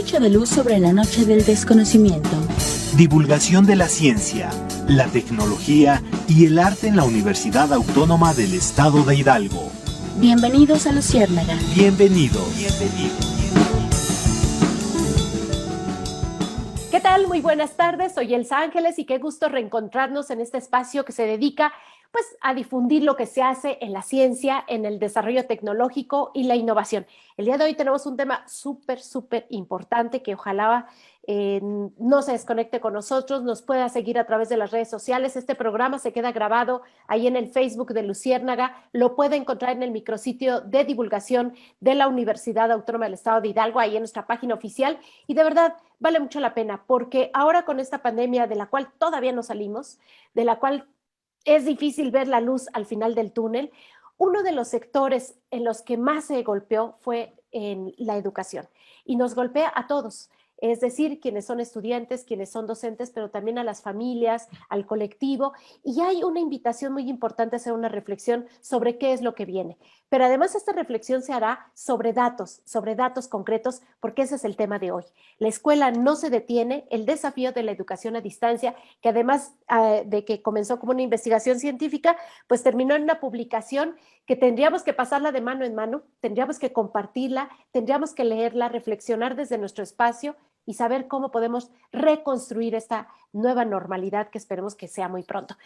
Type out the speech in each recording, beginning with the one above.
bicho de luz sobre la noche del desconocimiento. Divulgación de la ciencia, la tecnología y el arte en la Universidad Autónoma del Estado de Hidalgo. Bienvenidos a Luciérnaga. Bienvenidos. ¿Qué tal? Muy buenas tardes, soy Elsa Ángeles y qué gusto reencontrarnos en este espacio que se dedica a difundir lo que se hace en la ciencia, en el desarrollo tecnológico y la innovación. El día de hoy tenemos un tema súper importante que ojalá no se desconecte con nosotros, nos pueda seguir a través de las redes sociales. Este programa se queda grabado ahí en el Facebook de Luciérnaga, lo puede encontrar en el micrositio de divulgación de la Universidad Autónoma del Estado de Hidalgo, ahí en nuestra página oficial, y de verdad vale mucho la pena, porque ahora con esta pandemia de la cual todavía no salimos, de la cual es difícil ver la luz al final del túnel, uno de los sectores en los que más se golpeó fue en la educación, y nos golpea a todos. Es decir, quienes son estudiantes, quienes son docentes, pero también a las familias, al colectivo. Y hay una invitación muy importante a hacer una reflexión sobre qué es lo que viene. Pero además esta reflexión se hará sobre datos concretos, porque ese es el tema de hoy. La escuela no se detiene, el desafío de la educación a distancia, que además de que comenzó como una investigación científica, pues terminó en una publicación que tendríamos que pasarla de mano en mano, tendríamos que compartirla, tendríamos que leerla, reflexionar desde nuestro espacio y saber cómo podemos reconstruir esta nueva normalidad que esperemos que sea muy pronto.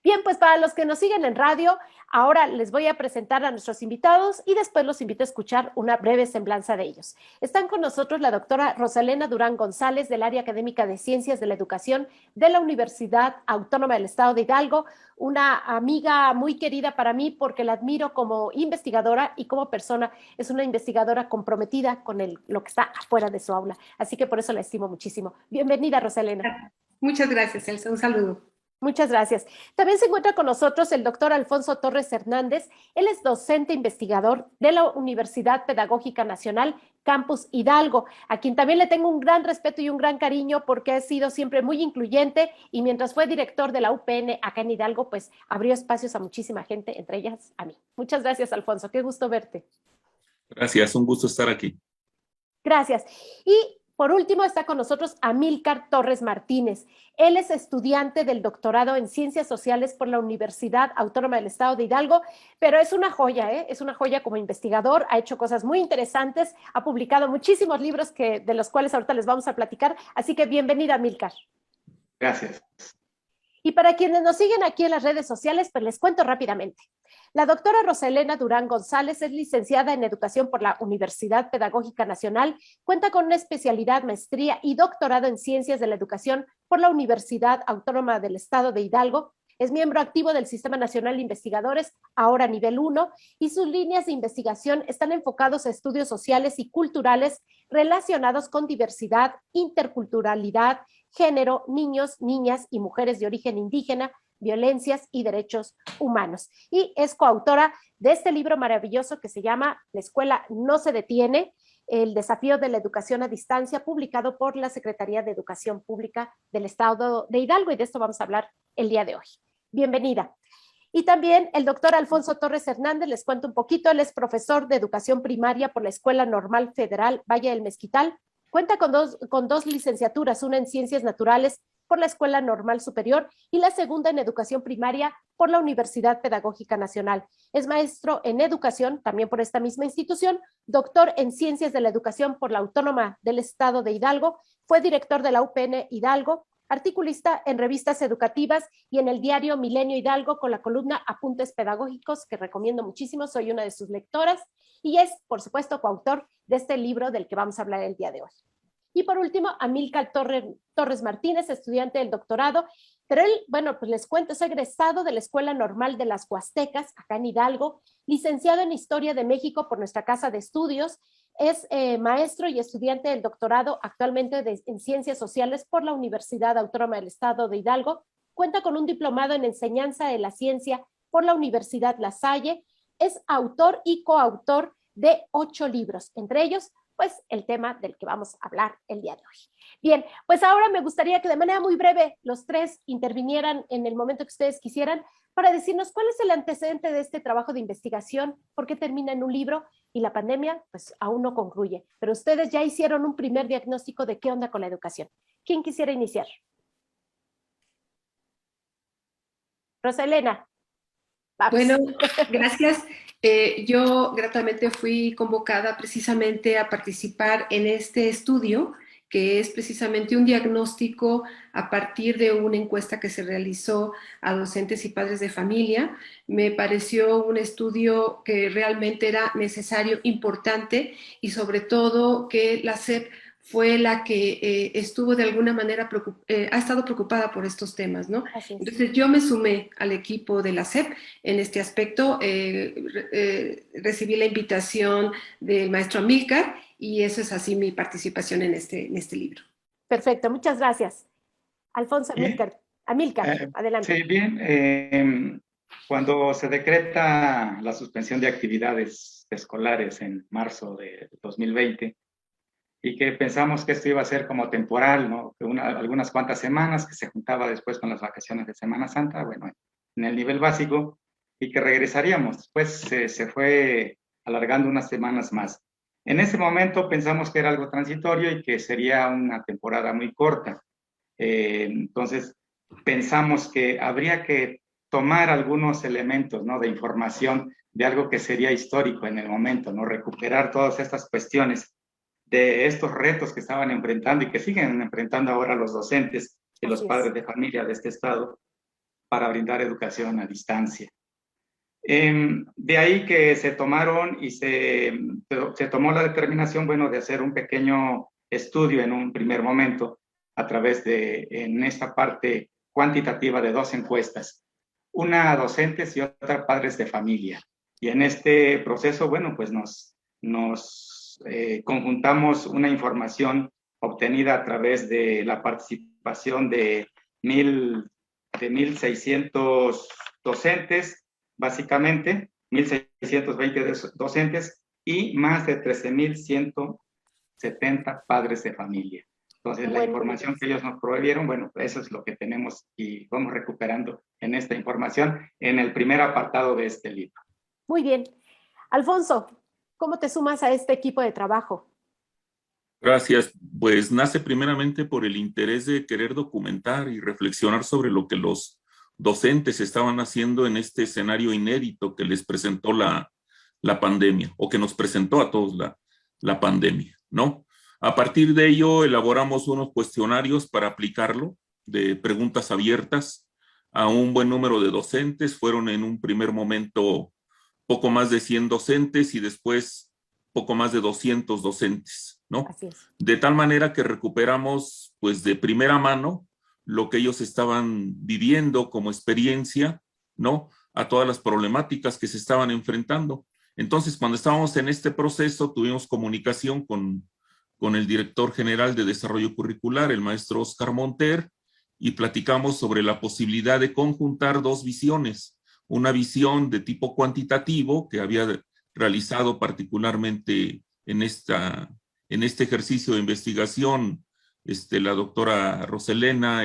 Bien, pues para los que nos siguen en radio, ahora les voy a presentar a nuestros invitados y después los invito a escuchar una breve semblanza de ellos. Están con nosotros la doctora Rosalena Durán González del área académica de Ciencias de la Educación de la Universidad Autónoma del Estado de Hidalgo, una amiga muy querida para mí porque la admiro como investigadora y como persona. Es una investigadora comprometida con lo que está afuera de su aula, así que por eso la estimo muchísimo. Bienvenida, Rosalena. Muchas gracias, Elsa. Un saludo. Muchas gracias. También se encuentra con nosotros el doctor Alfonso Torres Hernández. Él es docente investigador de la Universidad Pedagógica Nacional, Campus Hidalgo, a quien también le tengo un gran respeto y un gran cariño porque ha sido siempre muy incluyente y mientras fue director de la UPN acá en Hidalgo, pues abrió espacios a muchísima gente, entre ellas a mí. Muchas gracias, Alfonso. Qué gusto verte. Gracias, un gusto estar aquí. Gracias. Y por último, está con nosotros Amílcar Torres Martínez. Él es estudiante del doctorado en Ciencias Sociales por la Universidad Autónoma del Estado de Hidalgo, pero es una joya, es una joya como investigador, ha hecho cosas muy interesantes, ha publicado muchísimos libros de los cuales ahorita les vamos a platicar, así que bienvenida, Amílcar. Gracias. Y para quienes nos siguen aquí en las redes sociales, pues les cuento rápidamente. La doctora Rosalena Durán González es licenciada en Educación por la Universidad Pedagógica Nacional, cuenta con una especialidad, maestría y doctorado en Ciencias de la Educación por la Universidad Autónoma del Estado de Hidalgo, es miembro activo del Sistema Nacional de Investigadores, ahora nivel 1, y sus líneas de investigación están enfocados a estudios sociales y culturales relacionados con diversidad, interculturalidad, género, niños, niñas y mujeres de origen indígena, violencias y derechos humanos. Y es coautora de este libro maravilloso que se llama La escuela no se detiene, el desafío de la educación a distancia, publicado por la Secretaría de Educación Pública del Estado de Hidalgo, y de esto vamos a hablar el día de hoy. Bienvenida. Y también el doctor Alfonso Torres Hernández, les cuento un poquito, él es profesor de educación primaria por la Escuela Normal Federal Valle del Mezquital, cuenta con dos licenciaturas, una en Ciencias Naturales por la Escuela Normal Superior y la segunda en Educación Primaria por la Universidad Pedagógica Nacional. Es maestro en Educación, también por esta misma institución, doctor en Ciencias de la Educación por la Autónoma del Estado de Hidalgo, fue director de la UPN Hidalgo, articulista en revistas educativas y en el diario Milenio Hidalgo con la columna Apuntes Pedagógicos, que recomiendo muchísimo, soy una de sus lectoras, y es, por supuesto, coautor de este libro del que vamos a hablar el día de hoy. Y por último, Amílcar Torres Martínez, estudiante del doctorado, pero él, bueno, pues les cuento, es egresado de la Escuela Normal de las Huastecas, acá en Hidalgo, licenciado en Historia de México por nuestra Casa de Estudios, es maestro y estudiante del doctorado actualmente en Ciencias Sociales por la Universidad Autónoma del Estado de Hidalgo, cuenta con un diplomado en Enseñanza de la Ciencia por la Universidad La Salle, es autor y coautor de 8 libros, entre ellos pues el tema del que vamos a hablar el día de hoy. Bien, pues ahora me gustaría que de manera muy breve los tres intervinieran en el momento que ustedes quisieran para decirnos cuál es el antecedente de este trabajo de investigación, por qué termina en un libro, y la pandemia pues aún no concluye, pero ustedes ya hicieron un primer diagnóstico de qué onda con la educación. ¿Quién quisiera iniciar? Roselena. Vamos. Bueno, gracias. Yo gratamente fui convocada precisamente a participar en este estudio, que es precisamente un diagnóstico a partir de una encuesta que se realizó a docentes y padres de familia. Me pareció un estudio que realmente era necesario, importante, y sobre todo que la SEP fue la que estuvo de alguna manera, ha estado preocupada por estos temas, ¿no? Así es. Entonces yo me sumé al equipo de la SEP en este aspecto, recibí la invitación del maestro Amílcar y eso es así mi participación en este libro. Perfecto, muchas gracias. Alfonso Bien. Amílcar, adelante. Sí, bien. Cuando se decreta la suspensión de actividades escolares en marzo de 2020 y que pensamos que esto iba a ser como temporal, ¿no? Que algunas cuantas semanas, que se juntaba después con las vacaciones de Semana Santa, bueno, en el nivel básico, y que regresaríamos. Después se fue alargando unas semanas más. En ese momento pensamos que era algo transitorio y que sería una temporada muy corta. Entonces, pensamos que habría que tomar algunos elementos, ¿no?, de información de algo que sería histórico en el momento, ¿no? Recuperar todas estas cuestiones de estos retos que estaban enfrentando y que siguen enfrentando ahora los docentes y los padres de familia de este estado para brindar educación a distancia. De ahí que se tomaron y se tomó la determinación, bueno, de hacer un pequeño estudio en un primer momento a través en esta parte cuantitativa de 2 encuestas, una a docentes y otra a padres de familia. Y en este proceso, bueno, pues nos conjuntamos una información obtenida a través de la participación de 1,600 docentes, básicamente, 1,620 docentes y más de 13,170 padres de familia. Entonces, la información que ellos nos proveyeron, bueno, eso es lo que tenemos y vamos recuperando en esta información en el primer apartado de este libro. Muy bien. Alfonso, ¿cómo te sumas a este equipo de trabajo? Gracias. Pues nace primeramente por el interés de querer documentar y reflexionar sobre lo que los docentes estaban haciendo en este escenario inédito que les presentó la pandemia, o que nos presentó a todos la pandemia, ¿no? A partir de ello, elaboramos unos cuestionarios para aplicarlo, de preguntas abiertas a un buen número de docentes. Fueron en un primer momento poco más de 100 docentes y después poco más de 200 docentes, ¿no? Así es. De tal manera que recuperamos, pues, de primera mano lo que ellos estaban viviendo como experiencia, ¿no?, a todas las problemáticas que se estaban enfrentando. Entonces, cuando estábamos en este proceso, tuvimos comunicación con el director general de Desarrollo Curricular, el maestro Oscar Monter, y platicamos sobre la posibilidad de conjuntar 2 visiones. Una visión de tipo cuantitativo, que había realizado particularmente en este ejercicio de investigación la doctora Roselena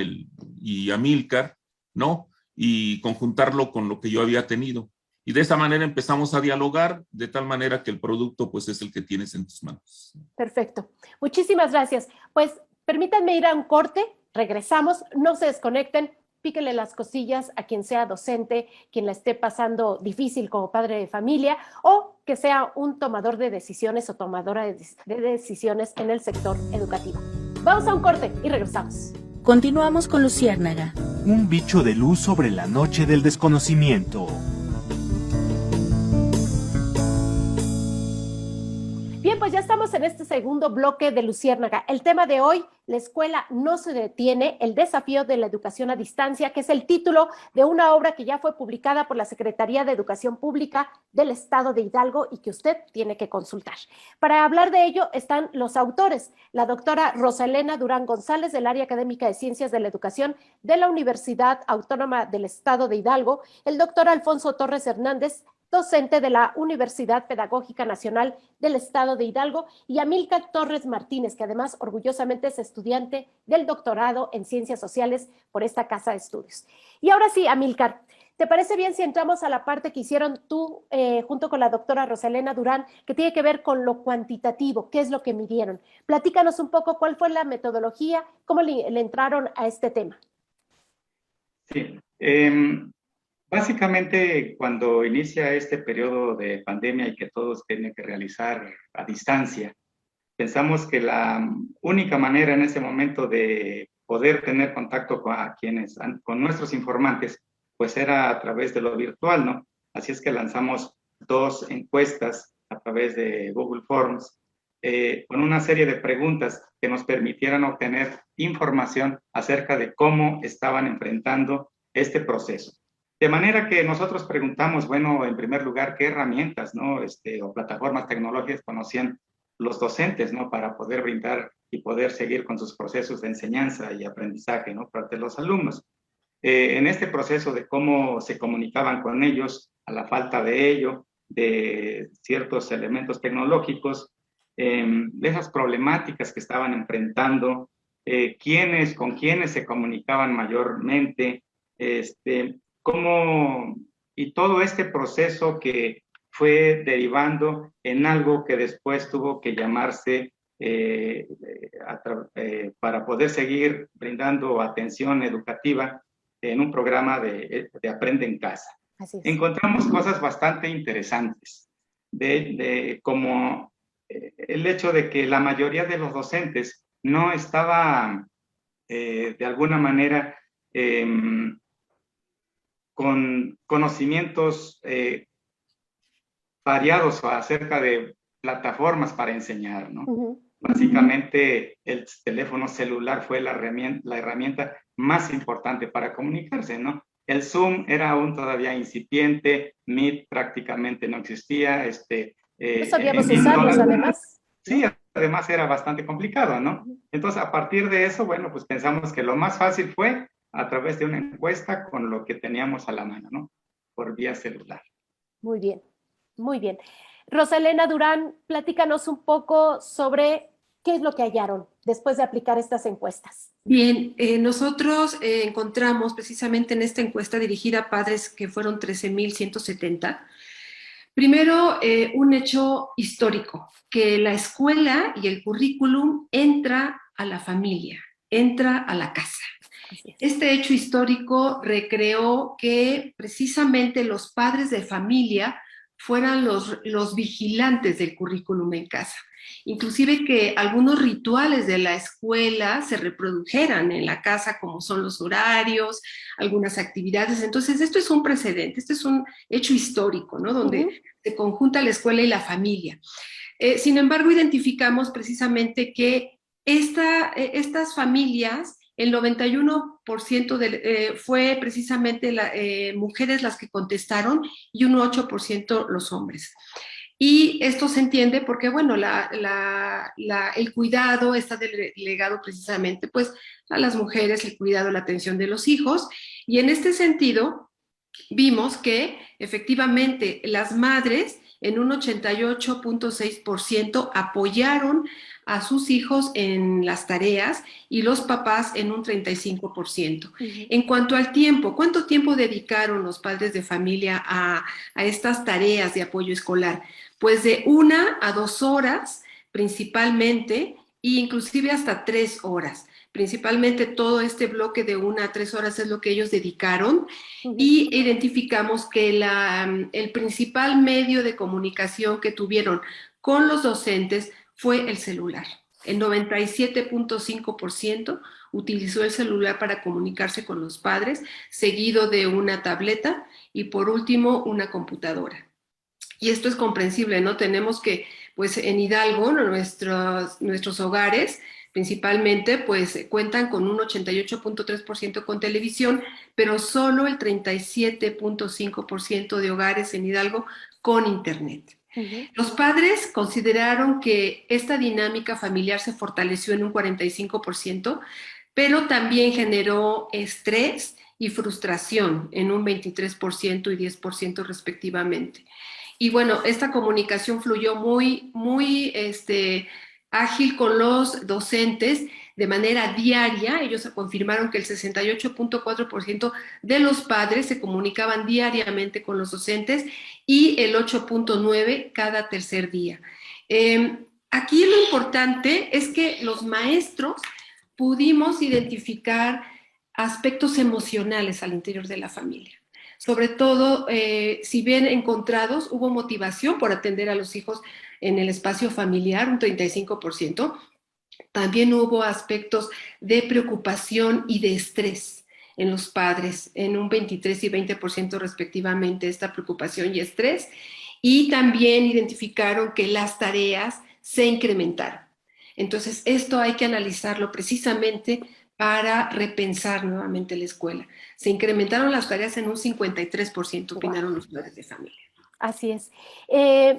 y Amílcar, ¿no? Y conjuntarlo con lo que yo había tenido. Y de esa manera empezamos a dialogar, de tal manera que el producto pues es el que tienes en tus manos. Perfecto. Muchísimas gracias. Pues permítanme ir a un corte, regresamos, no se desconecten, píquenle las costillas a quien sea docente, quien la esté pasando difícil como padre de familia o que sea un tomador de decisiones o tomadora de decisiones en el sector educativo. Vamos a un corte y regresamos. Continuamos con Luciérnaga. Un bicho de luz sobre la noche del desconocimiento. Bien, pues ya estamos en este segundo bloque de Luciérnaga. El tema de hoy, la escuela no se detiene, el desafío de la educación a distancia, que es el título de una obra que ya fue publicada por la Secretaría de Educación Pública del Estado de Hidalgo y que usted tiene que consultar. Para hablar de ello están los autores, la doctora Roselena Durán González del Área Académica de Ciencias de la Educación de la Universidad Autónoma del Estado de Hidalgo, el doctor Alfonso Torres Hernández, docente de la Universidad Pedagógica Nacional del Estado de Hidalgo, y Amílcar Torres Martínez, que además orgullosamente es estudiante del doctorado en Ciencias Sociales por esta casa de estudios. Y ahora sí, Amílcar, ¿Te parece bien si entramos a la parte que hicieron tú junto con la doctora Rosalena Durán, que tiene que ver con lo cuantitativo? ¿Qué es lo que midieron? Platícanos un poco cuál fue la metodología, cómo le entraron a este tema. Sí, básicamente cuando inicia este periodo de pandemia y que todos tienen que realizar a distancia, pensamos que la única manera en ese momento de poder tener contacto con nuestros informantes, pues era a través de lo virtual, ¿no? Así es que lanzamos 2 encuestas a través de Google Forms, con una serie de preguntas que nos permitieran obtener información acerca de cómo estaban enfrentando este proceso. De manera que nosotros preguntamos, bueno, en primer lugar, qué herramientas, ¿no? O plataformas tecnológicas conocían los docentes, ¿no? Para poder brindar y poder seguir con sus procesos de enseñanza y aprendizaje, ¿no? Para los alumnos. En este proceso de cómo se comunicaban con ellos, a la falta de ello, de ciertos elementos tecnológicos, de esas problemáticas que estaban enfrentando, con quiénes se comunicaban mayormente, cómo, y todo este proceso que fue derivando en algo que después tuvo que llamarse para poder seguir brindando atención educativa en un programa de Aprende en Casa. Así es. Encontramos cosas bastante interesantes, como el hecho de que la mayoría de los docentes no estaba de alguna manera con conocimientos variados acerca de plataformas para enseñar, ¿no? Básicamente el teléfono celular fue la herramienta más importante para comunicarse, ¿no? El Zoom era aún todavía incipiente, Meet prácticamente no existía. No sabíamos usarlos, además. Sí, además era bastante complicado, ¿no? Entonces, a partir de eso, bueno, pues pensamos que lo más fácil fue a través de una encuesta con lo que teníamos a la mano, ¿no? Por vía celular. Muy bien, muy bien. Rosalena Durán, platícanos un poco sobre qué es lo que hallaron después de aplicar estas encuestas. Bien, nosotros encontramos precisamente en esta encuesta dirigida a padres que fueron 13,170, primero un hecho histórico, que la escuela y el currículum entra a la familia, entra a la casa. Este hecho histórico recreó que precisamente los padres de familia fueran los vigilantes del currículum en casa. Inclusive que algunos rituales de la escuela se reprodujeran en la casa, como son los horarios, algunas actividades. Entonces, esto es un precedente, este es un hecho histórico, ¿no? Donde se conjunta la escuela y la familia. Sin embargo, identificamos precisamente que estas familias, el 91% fue precisamente mujeres las que contestaron y un 8% los hombres. Y esto se entiende porque, bueno, el cuidado está delegado precisamente pues, a las mujeres, el cuidado, la atención de los hijos. Y en este sentido, vimos que efectivamente las madres en un 88.6% apoyaron a sus hijos en las tareas y los papás en un 35%. En cuanto al tiempo, ¿cuánto tiempo dedicaron los padres de familia a estas tareas de apoyo escolar? Pues de 1 a 2 horas principalmente, e inclusive hasta 3 horas. Principalmente todo este bloque de 1 a 3 horas es lo que ellos dedicaron y identificamos que el principal medio de comunicación que tuvieron con los docentes fue el celular. El 97.5% utilizó el celular para comunicarse con los padres, seguido de una tableta y por último una computadora. Y esto es comprensible, ¿no? Tenemos que, pues en Hidalgo, nuestros hogares principalmente, pues cuentan con un 88.3% con televisión, pero solo el 37.5% de hogares en Hidalgo con internet. Los padres consideraron que esta dinámica familiar se fortaleció en un 45%, pero también generó estrés y frustración en un 23% y 10% respectivamente. Y bueno, esta comunicación fluyó muy ágil con los docentes de manera diaria. Ellos confirmaron que el 68.4% de los padres se comunicaban diariamente con los docentes y el 8.9% cada tercer día. Aquí lo importante es que los maestros pudimos identificar aspectos emocionales al interior de la familia. Sobre todo, si bien encontrados, hubo motivación por atender a los hijos en el espacio familiar, un 35%. También hubo aspectos de preocupación y de estrés en los padres, en un 23 y 20% respectivamente, esta preocupación y estrés. Y también identificaron que las tareas se incrementaron. Entonces, esto hay que analizarlo precisamente para repensar nuevamente la escuela. Se incrementaron las tareas en un 53%, opinaron los padres de familia. Así es.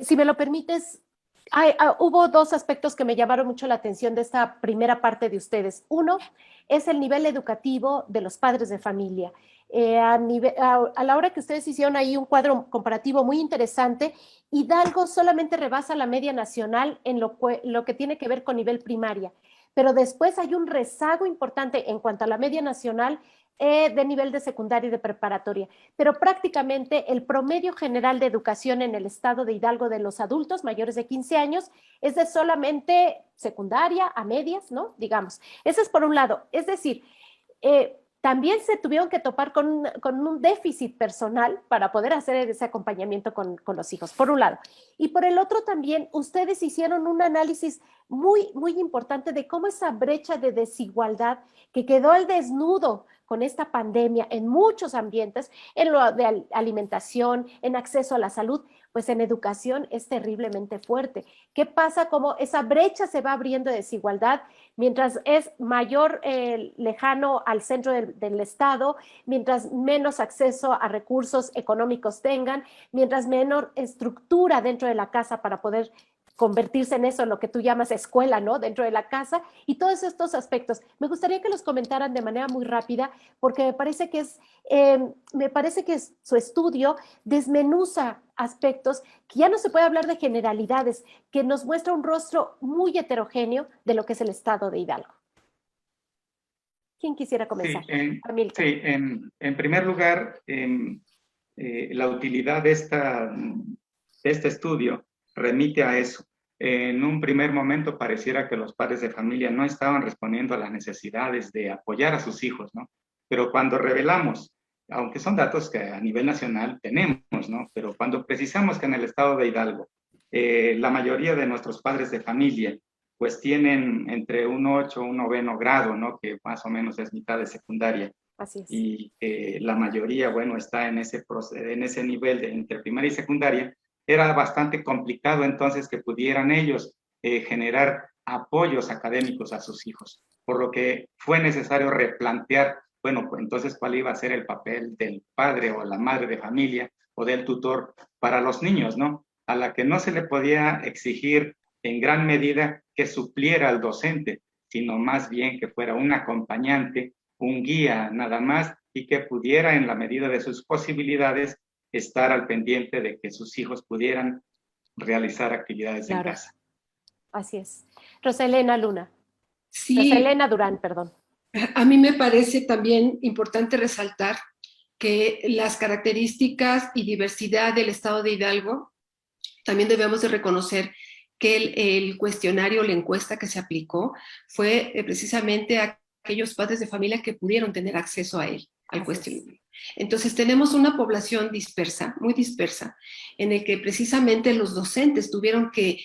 Si me lo permites, hubo dos aspectos que me llamaron mucho la atención de esta primera parte de ustedes. Uno es el nivel educativo de los padres de familia. A la hora que ustedes hicieron ahí un cuadro comparativo muy interesante, Hidalgo solamente rebasa la media nacional en lo que tiene que ver con nivel primaria, pero después hay un rezago importante en cuanto a la media nacional de nivel de secundaria y de preparatoria, pero prácticamente el promedio general de educación en el estado de Hidalgo de los adultos mayores de 15 años es de solamente secundaria a medias, ¿no? Digamos, ese es por un lado, es decir, también se tuvieron que topar con un déficit personal para poder hacer ese acompañamiento con los hijos, por un lado. Y por el otro también, ustedes hicieron un análisis muy, muy importante de cómo esa brecha de desigualdad que quedó al desnudo con esta pandemia en muchos ambientes, en lo de alimentación, en acceso a la salud, pues en educación es terriblemente fuerte. ¿Qué pasa? Cómo esa brecha se va abriendo de desigualdad mientras es mayor lejano al centro del Estado, mientras menos acceso a recursos económicos tengan, mientras menor estructura dentro de la casa para poder convertirse en eso, en lo que tú llamas escuela, ¿no? Dentro de la casa, y todos estos aspectos. Me gustaría que los comentaran de manera muy rápida, porque me parece que su estudio desmenuza aspectos que ya no se puede hablar de generalidades, que nos muestra un rostro muy heterogéneo de lo que es el estado de Hidalgo. ¿Quién quisiera comenzar? Sí, en primer lugar, la utilidad de este estudio remite a eso. En un primer momento pareciera que los padres de familia no estaban respondiendo a las necesidades de apoyar a sus hijos, ¿no? Pero cuando revelamos, aunque son datos que a nivel nacional tenemos, ¿no? Pero cuando precisamos que en el estado de Hidalgo, la mayoría de nuestros padres de familia, pues tienen entre un 8 y un 9 grado, ¿no? Que más o menos es mitad de secundaria. Así es. Y la mayoría, bueno, está en ese nivel de entre primaria y secundaria. Era bastante complicado entonces que pudieran ellos generar apoyos académicos a sus hijos, por lo que fue necesario replantear, bueno, pues entonces cuál iba a ser el papel del padre o la madre de familia o del tutor para los niños, ¿no? A la que no se le podía exigir en gran medida que supliera al docente, sino más bien que fuera un acompañante, un guía nada más, y que pudiera en la medida de sus posibilidades estar al pendiente de que sus hijos pudieran realizar actividades en casa. Así es. Roselena Luna. Sí. Roselena Durán, perdón. A mí me parece también importante resaltar que las características y diversidad del estado de Hidalgo, también debemos de reconocer que el cuestionario, la encuesta que se aplicó, fue precisamente a aquellos padres de familia que pudieron tener acceso a él, al cuestionario. Entonces tenemos una población dispersa, muy dispersa, en el que precisamente los docentes tuvieron que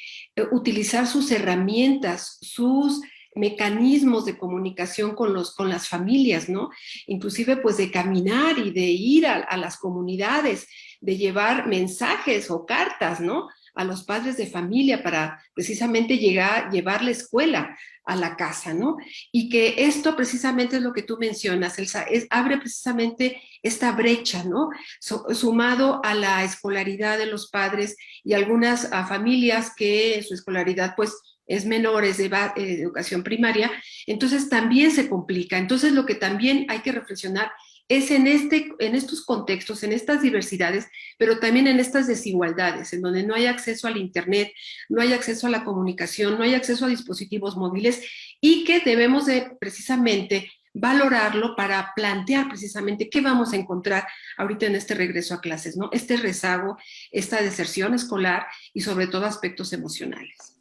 utilizar sus herramientas, sus mecanismos de comunicación con las familias, ¿no? Inclusive pues de caminar y de ir a las comunidades, de llevar mensajes o cartas, ¿no? A los padres de familia para precisamente llevar la escuela a la casa, ¿no? Y que esto precisamente es lo que tú mencionas, Elsa, abre precisamente esta brecha, ¿no? Sumado a la escolaridad de los padres y algunas familias que su escolaridad pues es menor, es de educación primaria, entonces también se complica. Entonces lo que también hay que reflexionar es en estos contextos, en estas diversidades, pero también en estas desigualdades, en donde no hay acceso al Internet, no hay acceso a la comunicación, no hay acceso a dispositivos móviles, y que debemos de precisamente valorarlo para plantear precisamente qué vamos a encontrar ahorita en este regreso a clases, ¿no? Este rezago, esta deserción escolar y sobre todo aspectos emocionales.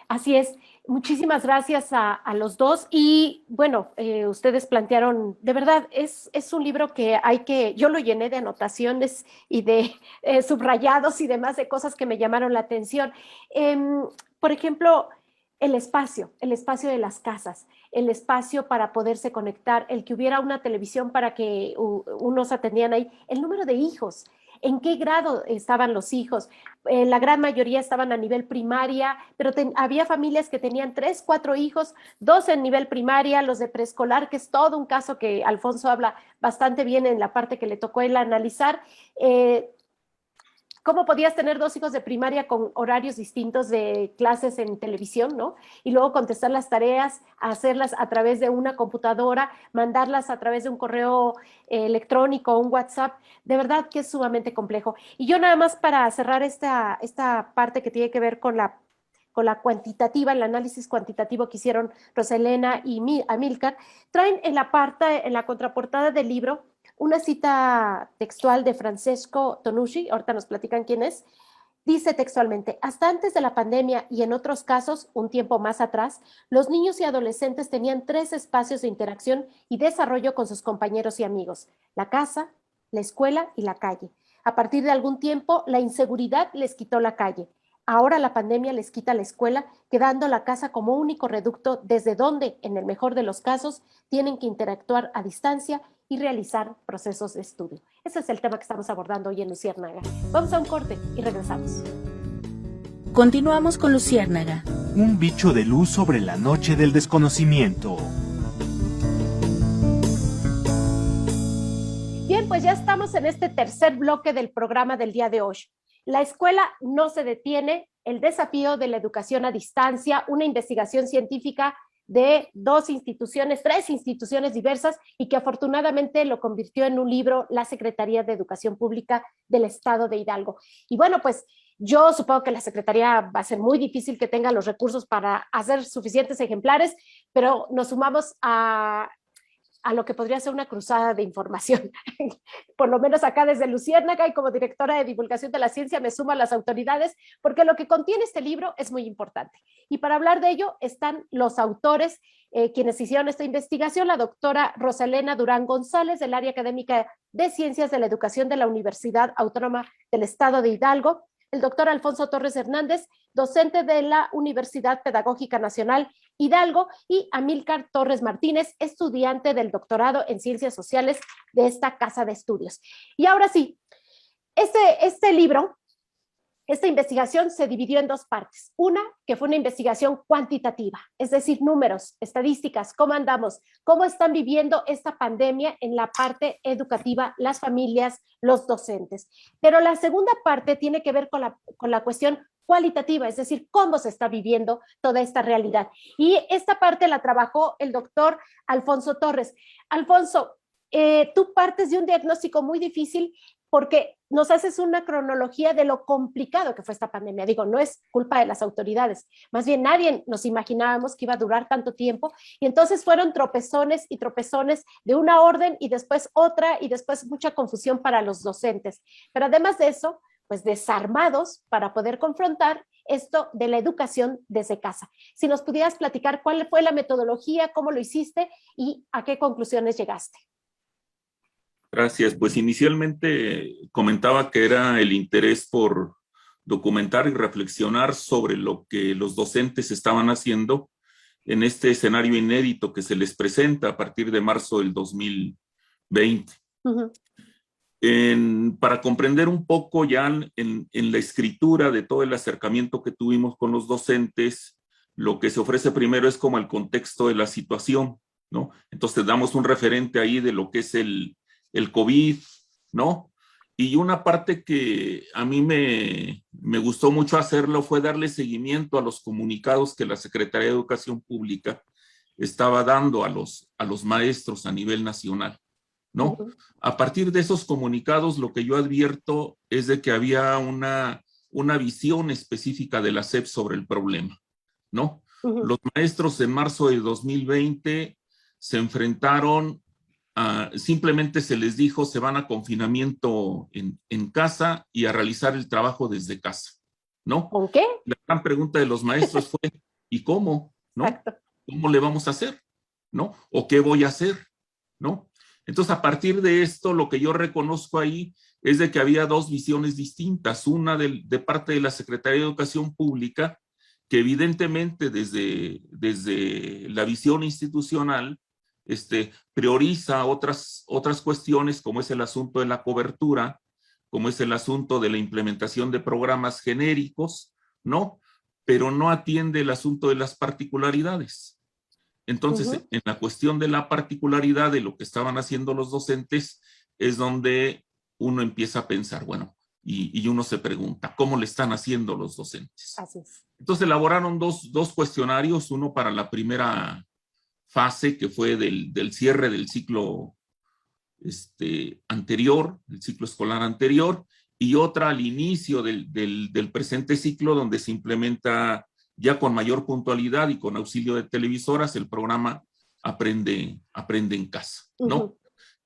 Así es. Muchísimas gracias a los dos. Y bueno, ustedes plantearon, de verdad, es un libro que yo lo llené de anotaciones y de subrayados y demás de cosas que me llamaron la atención. Por ejemplo, el espacio de las casas, el espacio para poderse conectar, el que hubiera una televisión para que unos atendían ahí, el número de hijos. ¿En qué grado estaban los hijos? La gran mayoría estaban a nivel primaria, pero había familias que tenían 3, 4 hijos, 2 en nivel primaria, los de preescolar, que es todo un caso que Alfonso habla bastante bien en la parte que le tocó él analizar. ¿Cómo podías tener 2 hijos de primaria con horarios distintos de clases en televisión, ¿no? Y luego contestar las tareas, hacerlas a través de una computadora, mandarlas a través de un correo electrónico, un WhatsApp. De verdad que es sumamente complejo. Y yo nada más para cerrar esta parte que tiene que ver con la cuantitativa, el análisis cuantitativo que hicieron Roselena y Amílcar, traen en la contraportada del libro, una cita textual de Francesco Tonucci, ahorita nos platican quién es. Dice textualmente: hasta antes de la pandemia y en otros casos, un tiempo más atrás, los niños y adolescentes tenían 3 espacios de interacción y desarrollo con sus compañeros y amigos: la casa, la escuela y la calle. A partir de algún tiempo, la inseguridad les quitó la calle. Ahora la pandemia les quita la escuela, quedando la casa como único reducto desde donde, en el mejor de los casos, tienen que interactuar a distancia y realizar procesos de estudio. Ese es el tema que estamos abordando hoy en Luciérnaga. Vamos a un corte y regresamos. Continuamos con Luciérnaga. Un bicho de luz sobre la noche del desconocimiento. Bien, pues ya estamos en este tercer bloque del programa del día de hoy. La escuela no se detiene, el desafío de la educación a distancia, una investigación científica de 3 instituciones diversas, y que afortunadamente lo convirtió en un libro la Secretaría de Educación Pública del Estado de Hidalgo. Y bueno, pues yo supongo que la Secretaría va a ser muy difícil que tenga los recursos para hacer suficientes ejemplares, pero nos sumamos a lo que podría ser una cruzada de información. Por lo menos acá desde Luciérnaga, y como directora de divulgación de la ciencia me sumo a las autoridades, porque lo que contiene este libro es muy importante. Y para hablar de ello están los autores, quienes hicieron esta investigación: la doctora Roselena Durán González, del área académica de Ciencias de la Educación de la Universidad Autónoma del Estado de Hidalgo; el doctor Alfonso Torres Hernández, docente de la Universidad Pedagógica Nacional Hidalgo; y Amílcar Torres Martínez, estudiante del doctorado en Ciencias Sociales de esta casa de estudios. Y ahora sí, este libro, esta investigación se dividió en 2 partes. Una, que fue una investigación cuantitativa, es decir, números, estadísticas, cómo andamos, cómo están viviendo esta pandemia en la parte educativa las familias, los docentes. Pero la segunda parte tiene que ver con la cuestión cualitativa, es decir, cómo se está viviendo toda esta realidad. Y esta parte la trabajó el doctor Alfonso Torres. Alfonso, tú partes de un diagnóstico muy difícil, porque nos haces una cronología de lo complicado que fue esta pandemia. Digo, no es culpa de las autoridades, más bien nadie nos imaginábamos que iba a durar tanto tiempo, y entonces fueron tropezones y tropezones de una orden y después otra, y después mucha confusión para los docentes. Pero además de eso, pues desarmados para poder confrontar esto de la educación desde casa. Si nos pudieras platicar cuál fue la metodología, cómo lo hiciste y a qué conclusiones llegaste. Gracias. Pues inicialmente comentaba que era el interés por documentar y reflexionar sobre lo que los docentes estaban haciendo en este escenario inédito que se les presenta a partir de marzo del 2020. Uh-huh. Para comprender un poco ya en la escritura de todo el acercamiento que tuvimos con los docentes, lo que se ofrece primero es como el contexto de la situación, ¿no? Entonces damos un referente ahí de lo que es el COVID, ¿no? Y una parte que a mí me gustó mucho hacerlo fue darle seguimiento a los comunicados que la Secretaría de Educación Pública estaba dando a los maestros a nivel nacional, ¿no? A partir de esos comunicados, lo que yo advierto es de que había una visión específica de la SEP sobre el problema, ¿no? Los maestros en marzo de 2020 se enfrentaron simplemente se les dijo se van a confinamiento en casa y a realizar el trabajo desde casa, ¿no? ¿Con qué? La gran pregunta de los maestros fue, ¿y cómo? ¿No? Exacto. ¿Cómo le vamos a hacer? ¿No? ¿O qué voy a hacer? ¿No? Entonces, a partir de esto, lo que yo reconozco ahí es de que había dos visiones distintas. Una de parte de la Secretaría de Educación Pública, que evidentemente desde la visión institucional prioriza otras cuestiones, como es el asunto de la cobertura, como es el asunto de la implementación de programas genéricos, ¿no? Pero no atiende el asunto de las particularidades. Entonces, en la cuestión de la particularidad de lo que estaban haciendo los docentes, es donde uno empieza a pensar, bueno, y uno se pregunta, ¿cómo le están haciendo los docentes? Así es. Entonces, elaboraron dos cuestionarios, uno para la primera fase, que fue del cierre del ciclo anterior, el ciclo escolar anterior, y otra al inicio del presente ciclo, donde se implementa ya con mayor puntualidad y con auxilio de televisoras el programa Aprende en Casa, ¿no?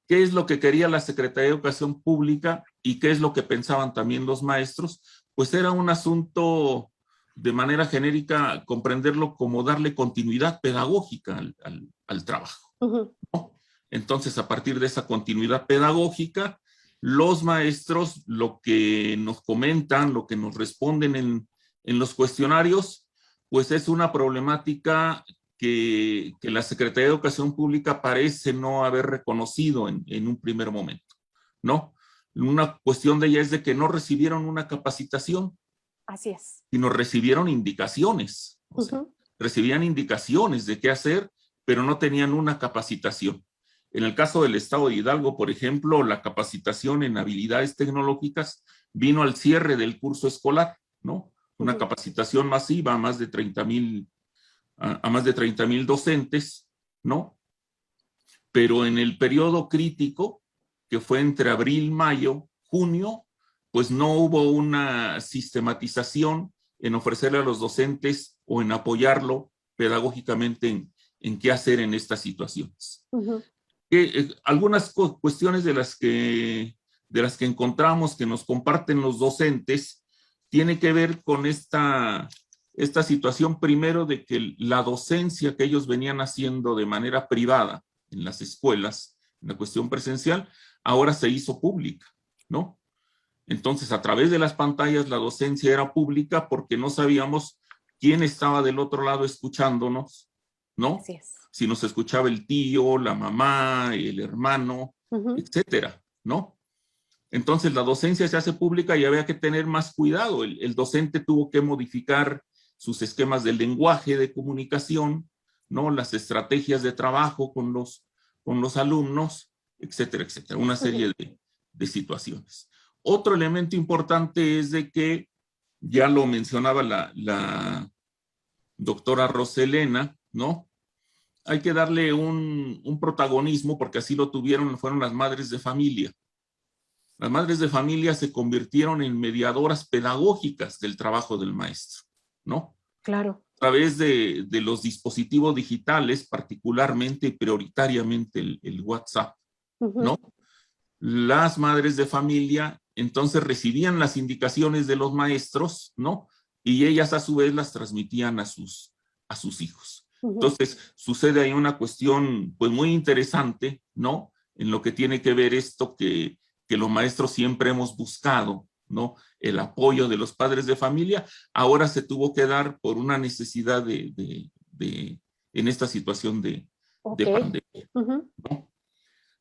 ¿Qué es lo que quería la Secretaría de Educación Pública y qué es lo que pensaban también los maestros? Pues era un asunto, de manera genérica, comprenderlo como darle continuidad pedagógica al trabajo, ¿no? Entonces, a partir de esa continuidad pedagógica, los maestros lo que nos comentan, lo que nos responden en los cuestionarios, pues es una problemática que la Secretaría de Educación Pública parece no haber reconocido en un primer momento, ¿no? Una cuestión de ella es de que no recibieron una capacitación. Así es. Sino recibieron indicaciones. O sea, recibían indicaciones de qué hacer, pero no tenían una capacitación. En el caso del estado de Hidalgo, por ejemplo, la capacitación en habilidades tecnológicas vino al cierre del curso escolar, ¿no? Una capacitación masiva a más de 30,000 docentes, ¿no? Pero en el periodo crítico, que fue entre abril, mayo, junio, pues no hubo una sistematización en ofrecerle a los docentes o en apoyarlo pedagógicamente en qué hacer en estas situaciones. Algunas cuestiones de las que encontramos que nos comparten los docentes tiene que ver con esta situación primero de que la docencia que ellos venían haciendo de manera privada en las escuelas, en la cuestión presencial, ahora se hizo pública, ¿no? Entonces, a través de las pantallas, la docencia era pública porque no sabíamos quién estaba del otro lado escuchándonos, ¿no? Así es. Si nos escuchaba el tío, la mamá, el hermano, etcétera, ¿no? Entonces, la docencia se hace pública y había que tener más cuidado. El docente tuvo que modificar sus esquemas de lenguaje, de comunicación, ¿no? Las estrategias de trabajo con los alumnos, etcétera, etcétera. Una serie de situaciones. Otro elemento importante es de que, ya lo mencionaba la doctora Roselena, ¿no? Hay que darle un protagonismo, porque así lo tuvieron, fueron las madres de familia. Las madres de familia se convirtieron en mediadoras pedagógicas del trabajo del maestro, ¿no? Claro. A través de los dispositivos digitales, particularmente y prioritariamente el WhatsApp, ¿no? Las madres de familia entonces recibían las indicaciones de los maestros, ¿no? Y ellas a su vez las transmitían a sus hijos. Entonces sucede ahí una cuestión pues muy interesante, ¿no? En lo que tiene que ver esto que los maestros siempre hemos buscado, ¿no? El apoyo de los padres de familia, ahora se tuvo que dar por una necesidad en esta situación de pandemia, ¿no?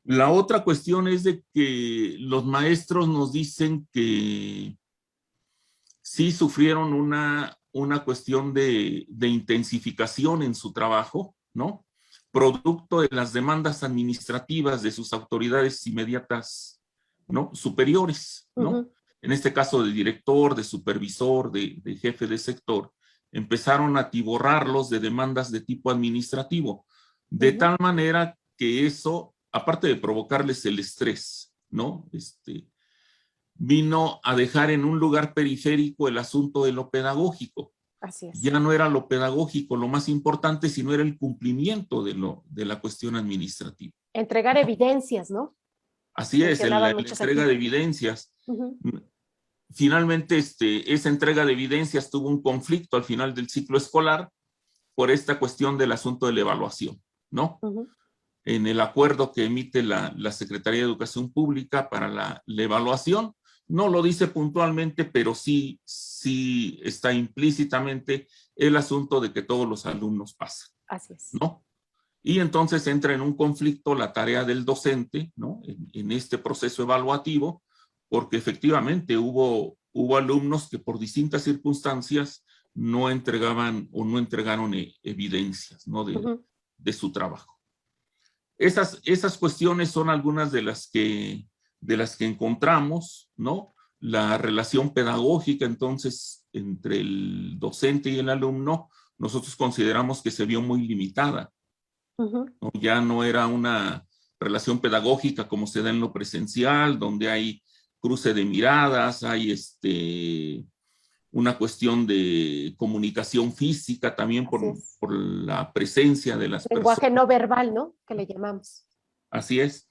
La otra cuestión es de que los maestros nos dicen que sí sufrieron una cuestión de intensificación en su trabajo, ¿no? Producto de las demandas administrativas de sus autoridades inmediatas, ¿no? Superiores, ¿no? En este caso de director, de supervisor, de jefe de sector, empezaron a atiborrarlos de demandas de tipo administrativo, de tal manera que eso aparte de provocarles el estrés, ¿no? Vino a dejar en un lugar periférico el asunto de lo pedagógico. Así es. Ya no era lo pedagógico lo más importante, sino era el cumplimiento de la cuestión administrativa. Entregar evidencias, ¿no? Así es, la entrega de evidencias. Uh-huh. Finalmente, esa entrega de evidencias tuvo un conflicto al final del ciclo escolar por esta cuestión del asunto de la evaluación, ¿no? Uh-huh. En el acuerdo que emite la Secretaría de Educación Pública para la evaluación, no lo dice puntualmente, pero sí está implícitamente el asunto de que todos los alumnos pasan. Así es. ¿No? Y entonces entra en un conflicto la tarea del docente, ¿no? En este proceso evaluativo, porque efectivamente hubo alumnos que por distintas circunstancias no entregaban o no entregaron evidencias, ¿no? de su trabajo. Esas cuestiones son algunas de las que encontramos, ¿no? La relación pedagógica, entonces, entre el docente y el alumno, nosotros consideramos que se vio muy limitada. Uh-huh. ¿No? Ya no era una relación pedagógica como se da en lo presencial, donde hay cruce de miradas, hay una cuestión de comunicación física también por la presencia de las lenguaje personas. No verbal, ¿no? Que le llamamos. Así es.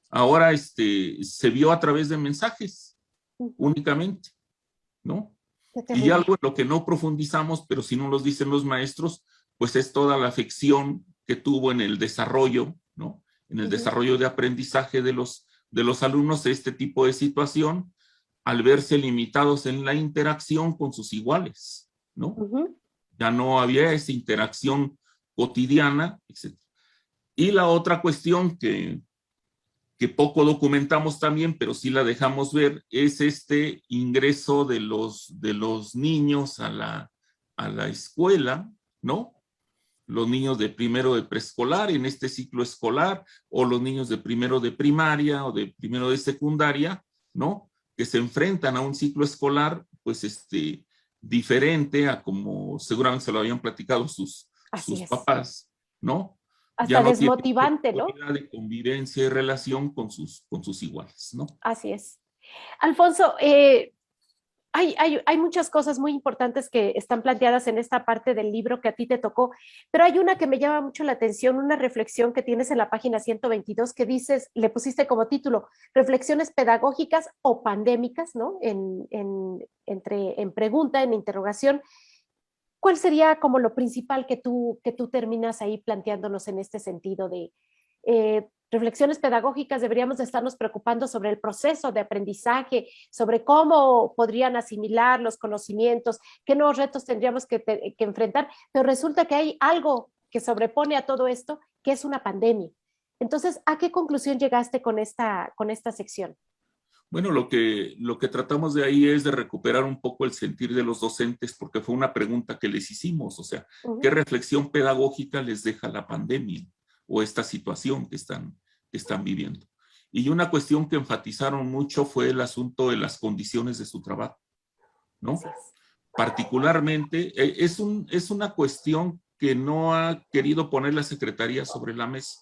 Ahora se vio a través de mensajes únicamente, ¿no? Y algo en lo que no profundizamos, pero si no los dicen los maestros, pues es toda la afección que tuvo en el desarrollo, ¿no? En el desarrollo de aprendizaje de los alumnos este tipo de situación, al verse limitados en la interacción con sus iguales, ¿no? Ya no había esa interacción cotidiana, etc. Y la otra cuestión que poco documentamos también, pero sí la dejamos ver, es este ingreso de los niños a la escuela, ¿no? Los niños de primero de preescolar en este ciclo escolar, o los niños de primero de primaria o de primero de secundaria, ¿no? Que se enfrentan a un ciclo escolar, pues, diferente a como seguramente se lo habían platicado sus papás, ¿no? Hasta ya no desmotivante, ¿no? De convivencia y relación con sus iguales, ¿no? Así es. Alfonso, hay muchas cosas muy importantes que están planteadas en esta parte del libro que a ti te tocó, pero hay una que me llama mucho la atención, una reflexión que tienes en la página 122 que dices, le pusiste como título, reflexiones pedagógicas o pandémicas, ¿no? En pregunta, en interrogación. ¿Cuál sería como lo principal que tú terminas ahí planteándonos en este sentido de reflexiones pedagógicas? Deberíamos de estarnos preocupando sobre el proceso de aprendizaje, sobre cómo podrían asimilar los conocimientos, qué nuevos retos tendríamos que enfrentar, pero resulta que hay algo que sobrepone a todo esto, que es una pandemia. Entonces, ¿a qué conclusión llegaste con esta sección? Bueno, lo que tratamos de ahí es de recuperar un poco el sentir de los docentes, porque fue una pregunta que les hicimos, o sea, ¿qué reflexión pedagógica les deja la pandemia o esta situación que están viviendo? Y una cuestión que enfatizaron mucho fue el asunto de las condiciones de su trabajo, ¿no? Particularmente, es una cuestión que no ha querido poner la Secretaría sobre la mesa,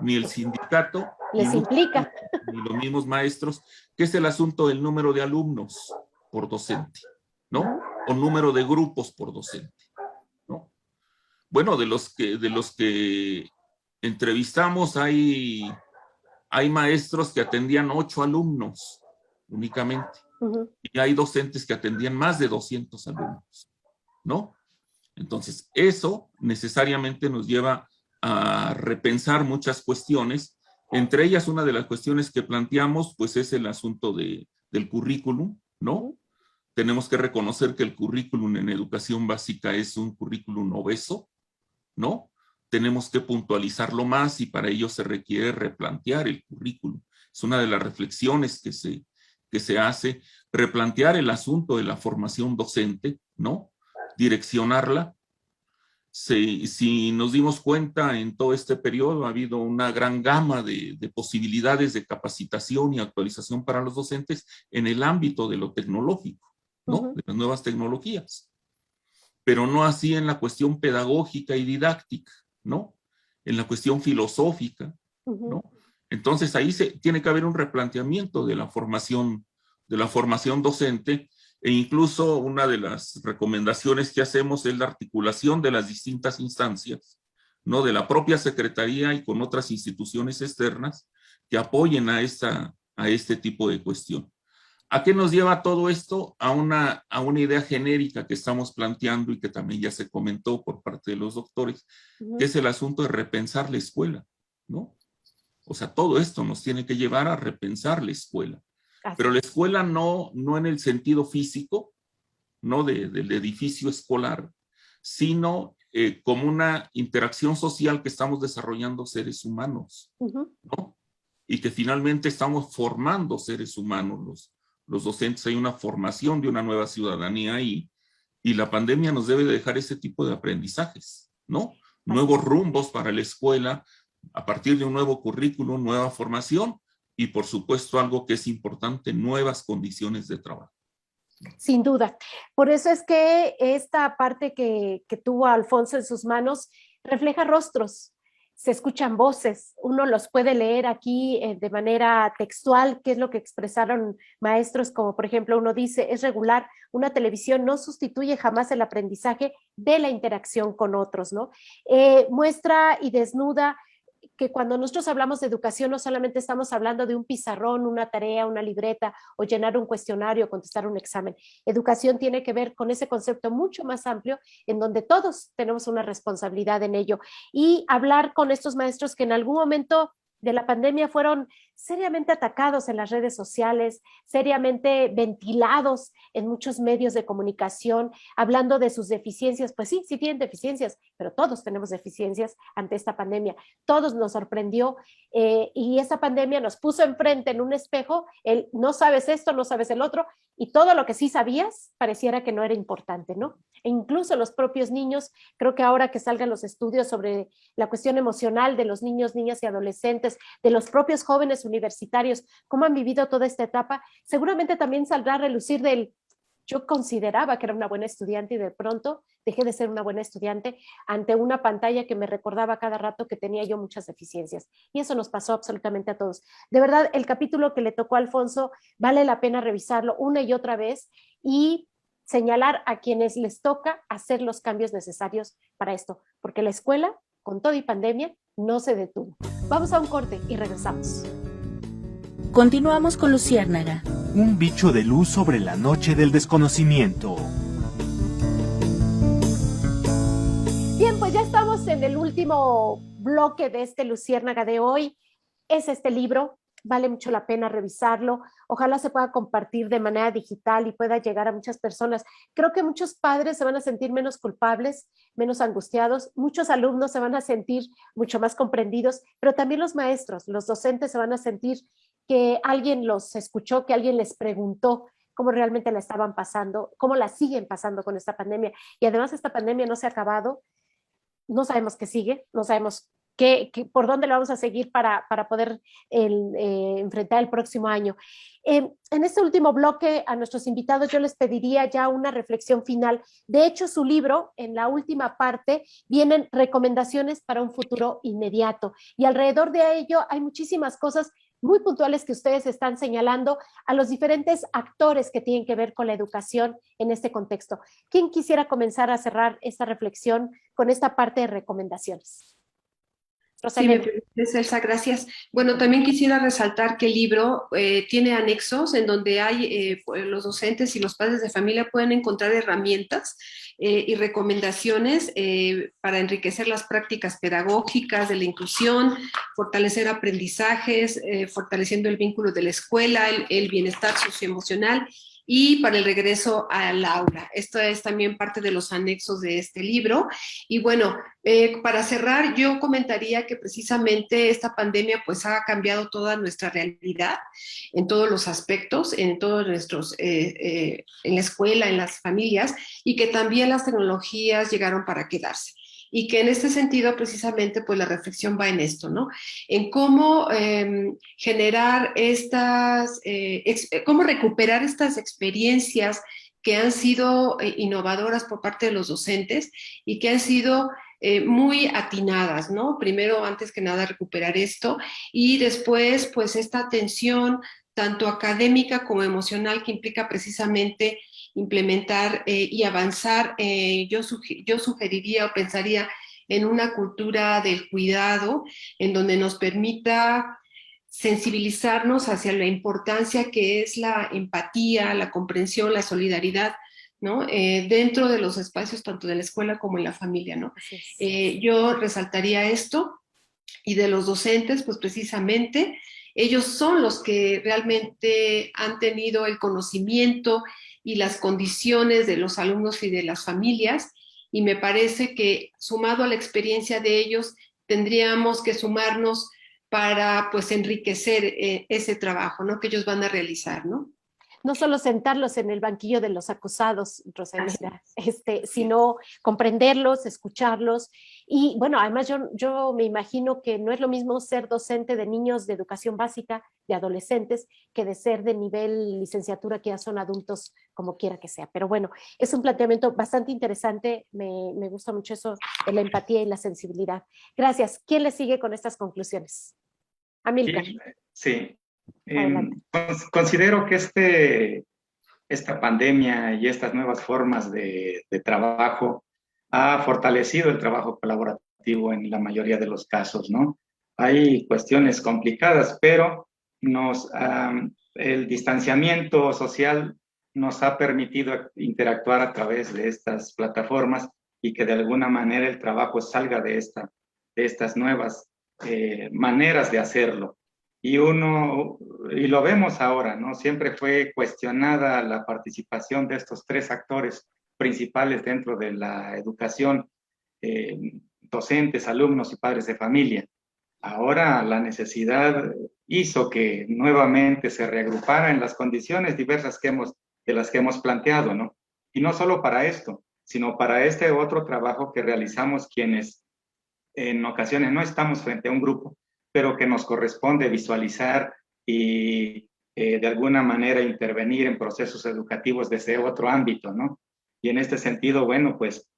ni el sindicato, les implica, ni los mismos maestros, que es el asunto del número de alumnos por docente, ¿no? O número de grupos por docente, ¿no? Bueno, de los que entrevistamos hay maestros que atendían 8 alumnos únicamente, y hay docentes que atendían más de 200 alumnos, ¿no? Entonces, eso necesariamente nos lleva a repensar muchas cuestiones. Entre ellas, una de las cuestiones que planteamos, pues, es el asunto del currículum, ¿no? Tenemos que reconocer que el currículum en educación básica es un currículum obeso, ¿no? Tenemos que puntualizarlo más y para ello se requiere replantear el currículum. Es una de las reflexiones que se hace, replantear el asunto de la formación docente, ¿no? Direccionarla. Si nos dimos cuenta en todo este periodo, ha habido una gran gama de posibilidades de capacitación y actualización para los docentes en el ámbito de lo tecnológico, ¿no? De las nuevas tecnologías. Pero no así en la cuestión pedagógica y didáctica, ¿no? En la cuestión filosófica, ¿no? Entonces ahí tiene que haber un replanteamiento de la formación docente, e incluso una de las recomendaciones que hacemos es la articulación de las distintas instancias, ¿no? De la propia Secretaría y con otras instituciones externas que apoyen a este tipo de cuestión. ¿A qué nos lleva todo esto? A una idea genérica que estamos planteando y que también ya se comentó por parte de los doctores, que es el asunto de repensar la escuela, ¿no? O sea, todo esto nos tiene que llevar a repensar la escuela. Pero la escuela no en el sentido físico, no del edificio escolar, sino como una interacción social que estamos desarrollando seres humanos, ¿no? Y que finalmente estamos formando seres humanos, los docentes. Hay una formación de una nueva ciudadanía ahí, y la pandemia nos debe dejar ese tipo de aprendizajes, ¿no? Nuevos rumbos para la escuela, a partir de un nuevo currículum, nueva formación, y por supuesto algo que es importante, nuevas condiciones de trabajo. Sin duda. Por eso es que esta parte que tuvo Alfonso en sus manos refleja rostros, se escuchan voces, uno los puede leer aquí de manera textual, qué es lo que expresaron maestros, como por ejemplo uno dice, es regular, una televisión no sustituye jamás el aprendizaje de la interacción con otros, ¿no? Muestra y desnuda que cuando nosotros hablamos de educación no solamente estamos hablando de un pizarrón, una tarea, una libreta o llenar un cuestionario o contestar un examen. Educación tiene que ver con ese concepto mucho más amplio en donde todos tenemos una responsabilidad en ello, y hablar con estos maestros que en algún momento de la pandemia fueron seriamente atacados en las redes sociales, seriamente ventilados en muchos medios de comunicación, hablando de sus deficiencias. Pues sí, sí tienen deficiencias, pero todos tenemos deficiencias ante esta pandemia. Todos nos sorprendió y esta pandemia nos puso enfrente en un espejo el no sabes esto, no sabes el otro, y todo lo que sí sabías pareciera que no era importante, ¿no? E incluso los propios niños, creo que ahora que salgan los estudios sobre la cuestión emocional de los niños, niñas y adolescentes, de los propios jóvenes universitarios, cómo han vivido toda esta etapa, seguramente también saldrá a relucir del yo consideraba que era una buena estudiante y de pronto dejé de ser una buena estudiante ante una pantalla que me recordaba cada rato que tenía yo muchas deficiencias. Y eso nos pasó absolutamente a todos. De verdad, el capítulo que le tocó a Alfonso vale la pena revisarlo una y otra vez y señalar a quienes les toca hacer los cambios necesarios para esto, porque la escuela, con todo y pandemia, no se detuvo. Vamos a un corte y regresamos. Continuamos con Luciérnaga. Un bicho de luz sobre la noche del desconocimiento. Bien, pues ya estamos en el último bloque de este Luciérnaga de hoy. Es este libro, vale mucho la pena revisarlo. Ojalá se pueda compartir de manera digital y pueda llegar a muchas personas. Creo que muchos padres se van a sentir menos culpables, menos angustiados. Muchos alumnos se van a sentir mucho más comprendidos, pero también los maestros, los docentes se van a sentir que alguien los escuchó, que alguien les preguntó cómo realmente la estaban pasando, cómo la siguen pasando con esta pandemia. Y además esta pandemia no se ha acabado, no sabemos qué sigue, no sabemos por dónde lo vamos a seguir para poder enfrentar el próximo año. En este último bloque a nuestros invitados yo les pediría ya una reflexión final. De hecho, su libro, en la última parte, vienen recomendaciones para un futuro inmediato y alrededor de ello hay muchísimas cosas muy puntuales que ustedes están señalando a los diferentes actores que tienen que ver con la educación en este contexto. ¿Quién quisiera comenzar a cerrar esta reflexión con esta parte de recomendaciones? Rosalena. Sí, Elsa, gracias. Bueno, también quisiera resaltar que el libro tiene anexos en donde hay los docentes y los padres de familia pueden encontrar herramientas y recomendaciones para enriquecer las prácticas pedagógicas de la inclusión, fortalecer aprendizajes, fortaleciendo el vínculo de la escuela, el bienestar socioemocional y para el regreso al aula. Esto es también parte de los anexos de este libro. Y bueno, para cerrar, yo comentaría que precisamente esta pandemia pues ha cambiado toda nuestra realidad en todos los aspectos, en todos nuestros, en la escuela, en las familias, y que también las tecnologías llegaron para quedarse. Y que en este sentido, precisamente, pues la reflexión va en esto, ¿no? En cómo generar cómo recuperar estas experiencias que han sido innovadoras por parte de los docentes y que han sido muy atinadas, ¿no? Primero, antes que nada, recuperar esto y después, pues, esta atención tanto académica como emocional que implica precisamente implementar y avanzar. Yo sugeriría o pensaría en una cultura del cuidado en donde nos permita sensibilizarnos hacia la importancia que es la empatía, la comprensión, la solidaridad, ¿no? Dentro de los espacios tanto de la escuela como en la familia, ¿no? Yo resaltaría esto, y de los docentes, pues precisamente ellos son los que realmente han tenido el conocimiento y las condiciones de los alumnos y de las familias, y me parece que sumado a la experiencia de ellos, tendríamos que sumarnos para pues enriquecer ese trabajo, ¿no? Que ellos van a realizar, ¿no? No solo sentarlos en el banquillo de los acusados, Rosalena, sino comprenderlos, escucharlos. Y bueno, además yo me imagino que no es lo mismo ser docente de niños de educación básica, de adolescentes, que de ser de nivel licenciatura, que ya son adultos, como quiera que sea. Pero bueno, es un planteamiento bastante interesante, me gusta mucho eso de la empatía y la sensibilidad. Gracias. ¿Quién le sigue con estas conclusiones? Amílcar. Sí. Considero que esta pandemia y estas nuevas formas de trabajo ha fortalecido el trabajo colaborativo en la mayoría de los casos, ¿no? Hay cuestiones complicadas, pero el distanciamiento social nos ha permitido interactuar a través de estas plataformas y que de alguna manera el trabajo salga de estas nuevas maneras de hacerlo. Y lo vemos ahora, ¿no? Siempre fue cuestionada la participación de estos tres actores principales dentro de la educación, docentes, alumnos y padres de familia. Ahora la necesidad hizo que nuevamente se reagrupara en las condiciones diversas de las que hemos planteado, ¿no? Y no solo para esto, sino para este otro trabajo que realizamos quienes en ocasiones no estamos frente a un grupo, pero que nos corresponde visualizar y de alguna manera intervenir en procesos educativos desde otro ámbito, ¿no? Y en este sentido, bueno, pues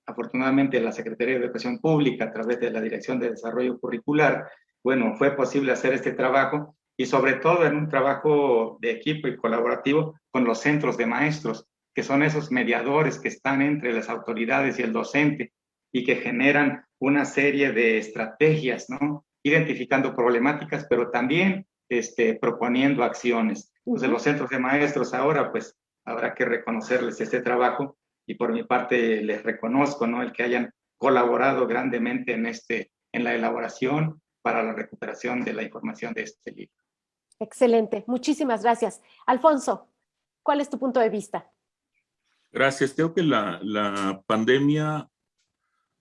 afortunadamente la Secretaría de Educación Pública, a través de la Dirección de Desarrollo Curricular, bueno, fue posible hacer este trabajo y sobre todo en un trabajo de equipo y colaborativo con los centros de maestros, que son esos mediadores que están entre las autoridades y el docente y que generan una serie de estrategias, ¿no? Identificando problemáticas, pero también proponiendo acciones. Entonces, los centros de maestros ahora, pues, habrá que reconocerles este trabajo y por mi parte les reconozco, ¿no? El que hayan colaborado grandemente en la elaboración para la recuperación de la información de este libro. Excelente, muchísimas gracias. Alfonso, ¿cuál es tu punto de vista? Gracias. Creo que la pandemia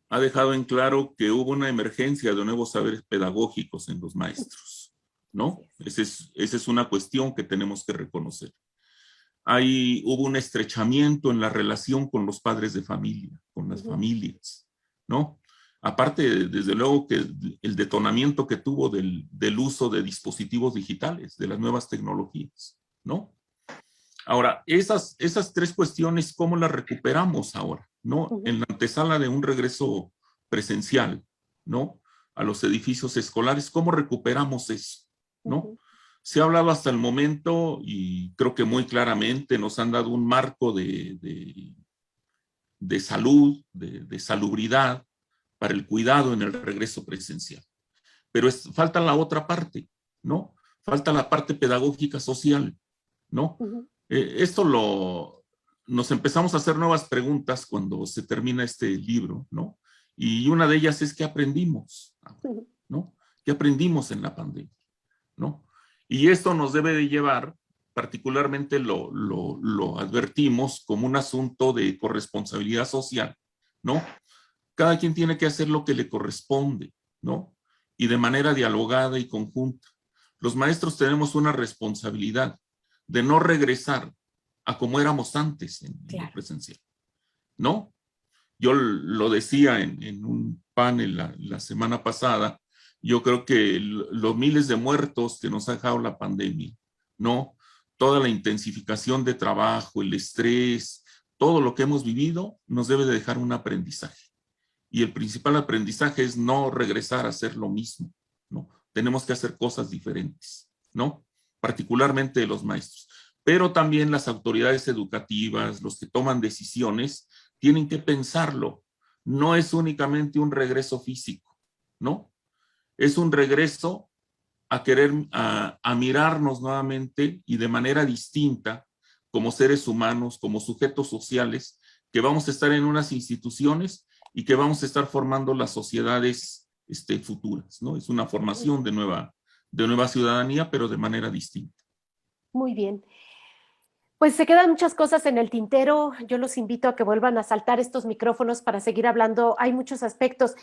ha dejado en claro que hubo una emergencia de nuevos saberes pedagógicos en los maestros, ¿no? Esa es una cuestión que tenemos que reconocer. Hubo un estrechamiento en la relación con los padres de familia, con las familias, ¿no? Aparte, desde luego, que el detonamiento que tuvo del uso de dispositivos digitales, de las nuevas tecnologías, ¿no? Ahora, esas tres cuestiones, ¿cómo las recuperamos ahora? ¿No? En la antesala de un regreso presencial, ¿no? A los edificios escolares, ¿cómo recuperamos eso? ¿No? Se ha hablado hasta el momento y creo que muy claramente nos han dado un marco de salud, de salubridad para el cuidado en el regreso presencial. Pero falta la otra parte, ¿no? Falta la parte pedagógica social, ¿no? Nos empezamos a hacer nuevas preguntas cuando se termina este libro, ¿no? Y una de ellas es ¿qué aprendimos? ¿No? ¿Qué aprendimos en la pandemia? ¿No? Y esto nos debe de llevar, particularmente lo advertimos como un asunto de corresponsabilidad social, ¿no? Cada quien tiene que hacer lo que le corresponde, ¿no? Y de manera dialogada y conjunta. Los maestros tenemos una responsabilidad de no regresar a como éramos antes en lo presencial, ¿no? Yo lo decía en un panel la semana pasada, yo creo que los miles de muertos que nos ha dejado la pandemia, ¿no? Toda la intensificación de trabajo, el estrés, todo lo que hemos vivido nos debe de dejar un aprendizaje. y el principal aprendizaje es no regresar a hacer lo mismo, ¿no? Tenemos que hacer cosas diferentes, ¿no? Particularmente los maestros. Pero también las autoridades educativas, los que toman decisiones, tienen que pensarlo. No es únicamente un regreso físico, ¿no? Es un regreso a querer, a mirarnos nuevamente y de manera distinta como seres humanos, como sujetos sociales, que vamos a estar en unas instituciones y que vamos a estar formando las sociedades futuras, ¿no? Es una formación de nueva ciudadanía, pero de manera distinta. Muy bien. Pues se quedan muchas cosas en el tintero. Yo los invito a que vuelvan a saltar estos micrófonos para seguir hablando. Hay muchos aspectos.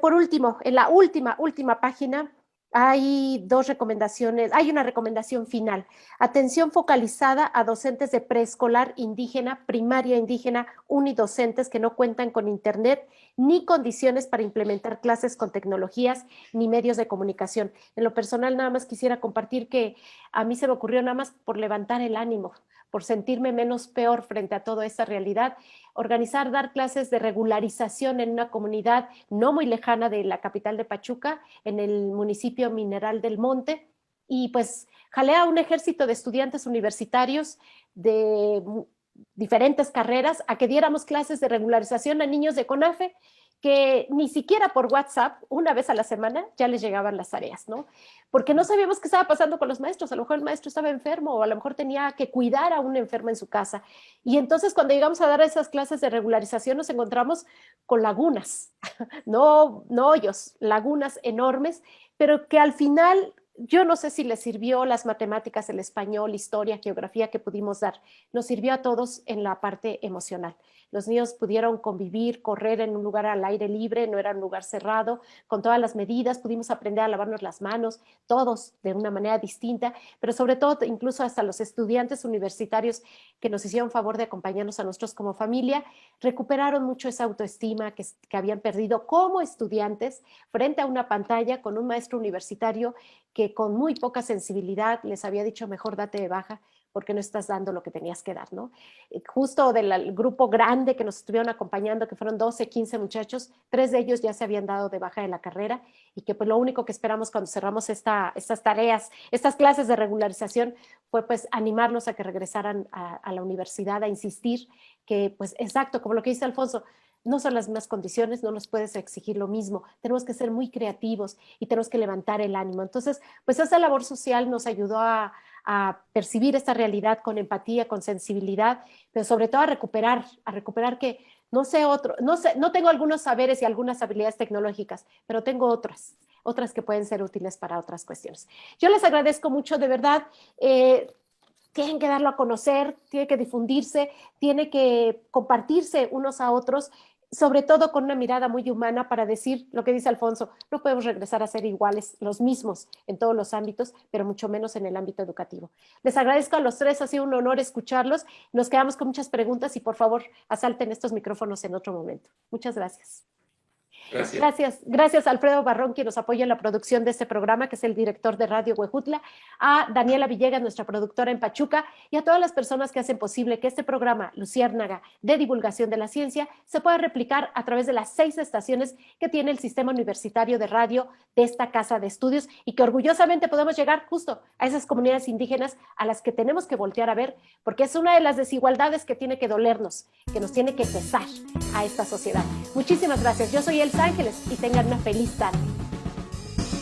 Por último, en la última página hay dos recomendaciones. Hay una recomendación final. Atención focalizada a docentes de preescolar indígena, primaria indígena, unidocentes que no cuentan con internet ni condiciones para implementar clases con tecnologías ni medios de comunicación. En lo personal, nada más quisiera compartir que a mí se me ocurrió nada más por levantar el ánimo, por sentirme menos peor frente a toda esta realidad, dar clases de regularización en una comunidad no muy lejana de la capital de Pachuca, en el municipio Mineral del Monte, y pues jalé a un ejército de estudiantes universitarios de diferentes carreras a que diéramos clases de regularización a niños de CONAFE, que ni siquiera por WhatsApp, una vez a la semana, ya les llegaban las tareas, ¿no? Porque no sabíamos qué estaba pasando con los maestros. A lo mejor el maestro estaba enfermo o a lo mejor tenía que cuidar a un enfermo en su casa. Y entonces cuando llegamos a dar esas clases de regularización nos encontramos con lagunas, no hoyos, lagunas enormes, pero que al final yo no sé si les sirvió las matemáticas, el español, historia, geografía que pudimos dar. Nos sirvió a todos en la parte emocional. Los niños pudieron convivir, correr en un lugar al aire libre, no era un lugar cerrado, con todas las medidas, pudimos aprender a lavarnos las manos, todos de una manera distinta, pero sobre todo incluso hasta los estudiantes universitarios que nos hicieron favor de acompañarnos a nosotros como familia, recuperaron mucho esa autoestima que habían perdido como estudiantes frente a una pantalla con un maestro universitario que con muy poca sensibilidad les había dicho mejor date de baja, porque no estás dando lo que tenías que dar, ¿no? Justo del grupo grande que nos estuvieron acompañando, que fueron 12, 15 muchachos, 3 de ellos ya se habían dado de baja de la carrera y que pues lo único que esperamos cuando cerramos estas tareas, estas clases de regularización, fue pues animarlos a que regresaran a la universidad, a insistir que pues exacto, como lo que dice Alfonso, no son las mismas condiciones, no nos puedes exigir lo mismo, tenemos que ser muy creativos y tenemos que levantar el ánimo. Entonces, pues esa labor social nos ayudó a percibir esta realidad con empatía, con sensibilidad, pero sobre todo a recuperar que no tengo algunos saberes y algunas habilidades tecnológicas, pero tengo otras que pueden ser útiles para otras cuestiones. Yo les agradezco mucho, de verdad. Tienen que darlo a conocer, tiene que difundirse, tiene que compartirse unos a otros, sobre todo con una mirada muy humana para decir lo que dice Alfonso, no podemos regresar a ser iguales, los mismos en todos los ámbitos, pero mucho menos en el ámbito educativo. Les agradezco a los tres, ha sido un honor escucharlos, nos quedamos con muchas preguntas y por favor asalten estos micrófonos en otro momento. Muchas gracias. Gracias Alfredo Barrón, quien nos apoya en la producción de este programa, que es el director de Radio Huejutla, a Daniela Villegas, nuestra productora en Pachuca, y a todas las personas que hacen posible que este programa Luciérnaga de divulgación de la ciencia se pueda replicar a través de las 6 estaciones que tiene el Sistema Universitario de Radio de esta casa de estudios y que orgullosamente podemos llegar justo a esas comunidades indígenas a las que tenemos que voltear a ver, porque es una de las desigualdades que tiene que dolernos, que nos tiene que pesar a esta sociedad. Muchísimas gracias. Yo soy Elsa Ángeles y tengan una feliz tarde.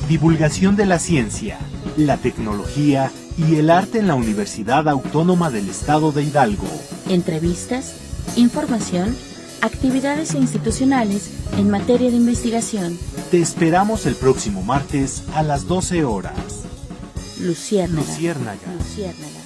Divulgación de la ciencia, la tecnología y el arte en la Universidad Autónoma del Estado de Hidalgo. Entrevistas, información, actividades institucionales en materia de investigación. Te esperamos el próximo martes a las 12 horas. Luciérnaga. Luciérnaga. Luciérnaga.